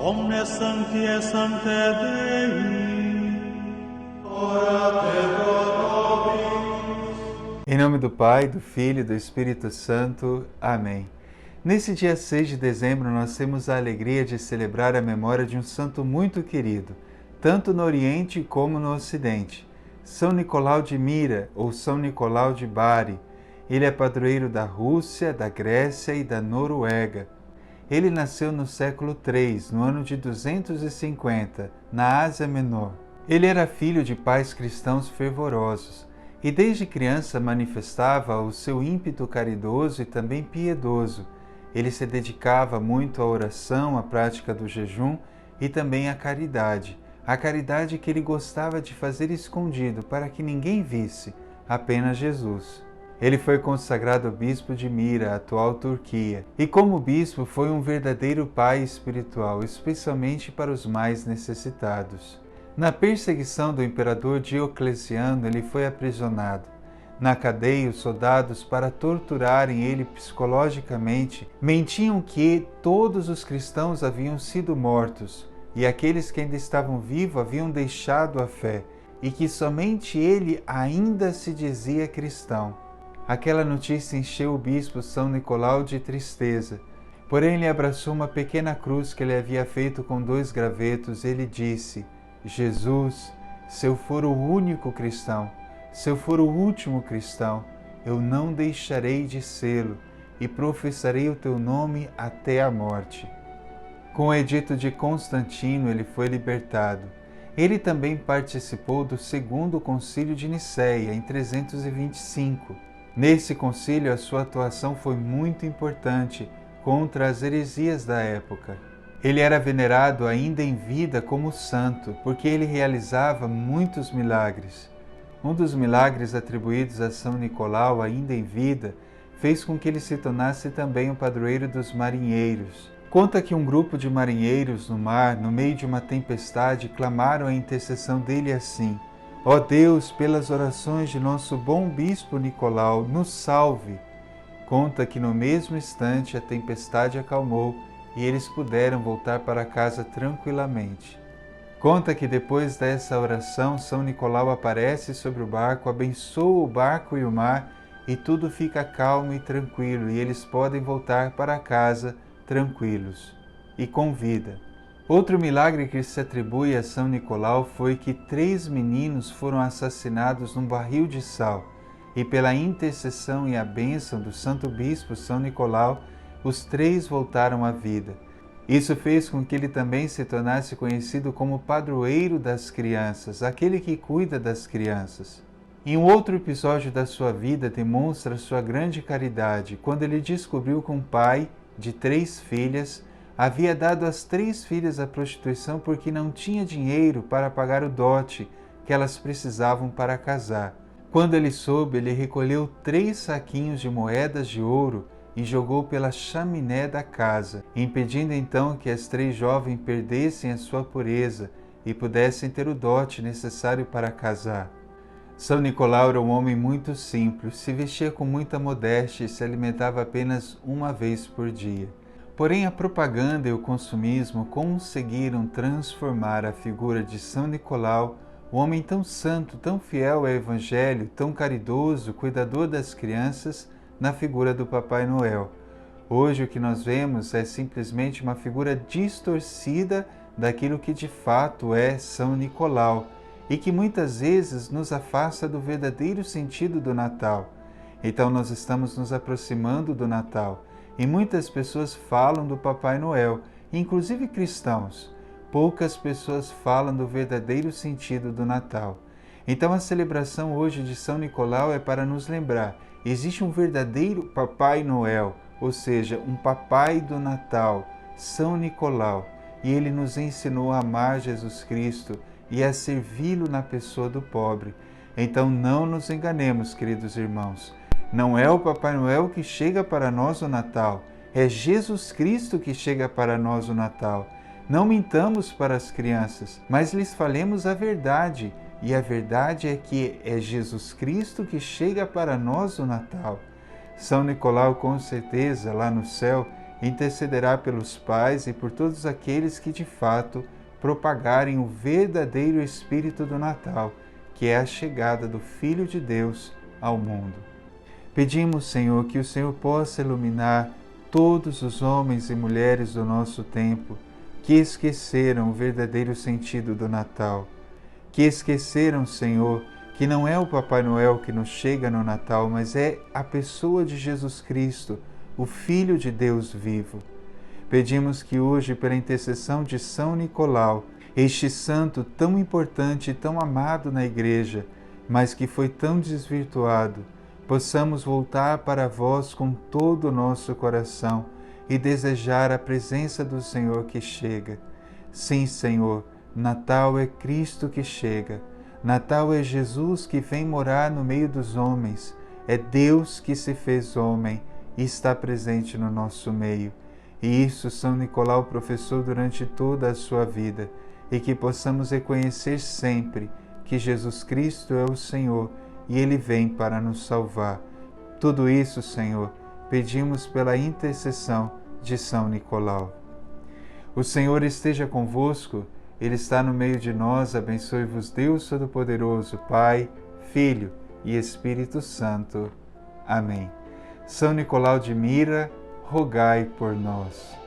omnes sancti sancte Dei, ora et pro nobis. Em nome do Pai, do Filho e do Espírito Santo. Amém. Nesse dia 6 de dezembro, nós temos a alegria de celebrar a memória de um santo muito querido, tanto no Oriente como no Ocidente, São Nicolau de Mira, ou São Nicolau de Bari. Ele é padroeiro da Rússia, da Grécia e da Noruega. Ele nasceu no século III, no ano de 250, na Ásia Menor. Ele era filho de pais cristãos fervorosos e desde criança manifestava o seu ímpeto caridoso e também piedoso. Ele se dedicava muito à oração, à prática do jejum e também à caridade. A caridade que ele gostava de fazer escondido para que ninguém visse, apenas Jesus. Ele foi consagrado bispo de Mira, atual Turquia, e como bispo foi um verdadeiro pai espiritual, especialmente para os mais necessitados. Na perseguição do imperador Diocleciano, ele foi aprisionado. Na cadeia, os soldados, para torturarem ele psicologicamente, mentiam que todos os cristãos haviam sido mortos e aqueles que ainda estavam vivos haviam deixado a fé e que somente ele ainda se dizia cristão. Aquela notícia encheu o bispo São Nicolau de tristeza. Porém, ele abraçou uma pequena cruz que ele havia feito com 2 gravetos e ele disse: Jesus, se eu for o único cristão, se eu for o último cristão, eu não deixarei de sê-lo e professarei o teu nome até a morte. Com o edito de Constantino, ele foi libertado. Ele também participou do Segundo Concílio de Nicéia, em 325. Nesse concílio, a sua atuação foi muito importante contra as heresias da época. Ele era venerado ainda em vida como santo, porque ele realizava muitos milagres. Um dos milagres atribuídos a São Nicolau, ainda em vida, fez com que ele se tornasse também o padroeiro dos marinheiros. Conta que um grupo de marinheiros no mar, no meio de uma tempestade, clamaram a intercessão dele assim: Ó Deus, pelas orações de nosso bom bispo Nicolau, nos salve! Conta que no mesmo instante a tempestade acalmou e eles puderam voltar para casa tranquilamente. Conta que depois dessa oração, São Nicolau aparece sobre o barco, abençoa o barco e o mar, e tudo fica calmo e tranquilo, e eles podem voltar para casa tranquilos e com vida. Outro milagre que se atribui a São Nicolau foi que 3 meninos foram assassinados num barril de sal, e pela intercessão e a bênção do Santo Bispo São Nicolau, os 3 voltaram à vida. Isso fez com que ele também se tornasse conhecido como padroeiro das crianças, aquele que cuida das crianças. Em um outro episódio da sua vida demonstra sua grande caridade, quando ele descobriu que um pai de 3 filhas havia dado as 3 filhas à prostituição porque não tinha dinheiro para pagar o dote que elas precisavam para casar. Quando ele soube, ele recolheu 3 saquinhos de moedas de ouro e jogou pela chaminé da casa, impedindo então que as 3 jovens perdessem a sua pureza e pudessem ter o dote necessário para casar. São Nicolau era um homem muito simples, se vestia com muita modéstia e se alimentava apenas uma vez por dia. Porém, a propaganda e o consumismo conseguiram transformar a figura de São Nicolau, o homem tão santo, tão fiel ao Evangelho, tão caridoso, cuidador das crianças, na figura do Papai Noel. Hoje o que nós vemos é simplesmente uma figura distorcida daquilo que de fato é São Nicolau e que muitas vezes nos afasta do verdadeiro sentido do Natal. Então nós estamos nos aproximando do Natal e muitas pessoas falam do Papai Noel, inclusive cristãos. Poucas pessoas falam do verdadeiro sentido do Natal. Então a celebração hoje de São Nicolau é para nos lembrar: existe um verdadeiro Papai Noel, ou seja, um Papai do Natal, São Nicolau, e ele nos ensinou a amar Jesus Cristo e a servi-lo na pessoa do pobre. Então não nos enganemos, queridos irmãos. Não é o Papai Noel que chega para nós no Natal, é Jesus Cristo que chega para nós no Natal. Não mintamos para as crianças, mas lhes falemos a verdade. E a verdade é que é Jesus Cristo que chega para nós no Natal. São Nicolau, com certeza, lá no céu, intercederá pelos pais e por todos aqueles que de fato propagarem o verdadeiro espírito do Natal, que é a chegada do Filho de Deus ao mundo. Pedimos, Senhor, que o Senhor possa iluminar todos os homens e mulheres do nosso tempo que esqueceram o verdadeiro sentido do Natal, que esqueceram, Senhor, que não é o Papai Noel que nos chega no Natal, mas é a pessoa de Jesus Cristo, o Filho de Deus vivo. Pedimos que hoje, pela intercessão de São Nicolau, este santo tão importante e tão amado na Igreja, mas que foi tão desvirtuado, possamos voltar para vós com todo o nosso coração e desejar a presença do Senhor que chega. Sim, Senhor, Natal é Cristo que chega. Natal é Jesus que vem morar no meio dos homens. É Deus que se fez homem e está presente no nosso meio. E isso São Nicolau professou durante toda a sua vida, e que possamos reconhecer sempre que Jesus Cristo é o Senhor e Ele vem para nos salvar. Tudo isso, Senhor, pedimos pela intercessão de São Nicolau. O Senhor esteja convosco, Ele está no meio de nós. Abençoe-vos Deus Todo-Poderoso, Pai, Filho e Espírito Santo. Amém. São Nicolau de Mira, rogai por nós.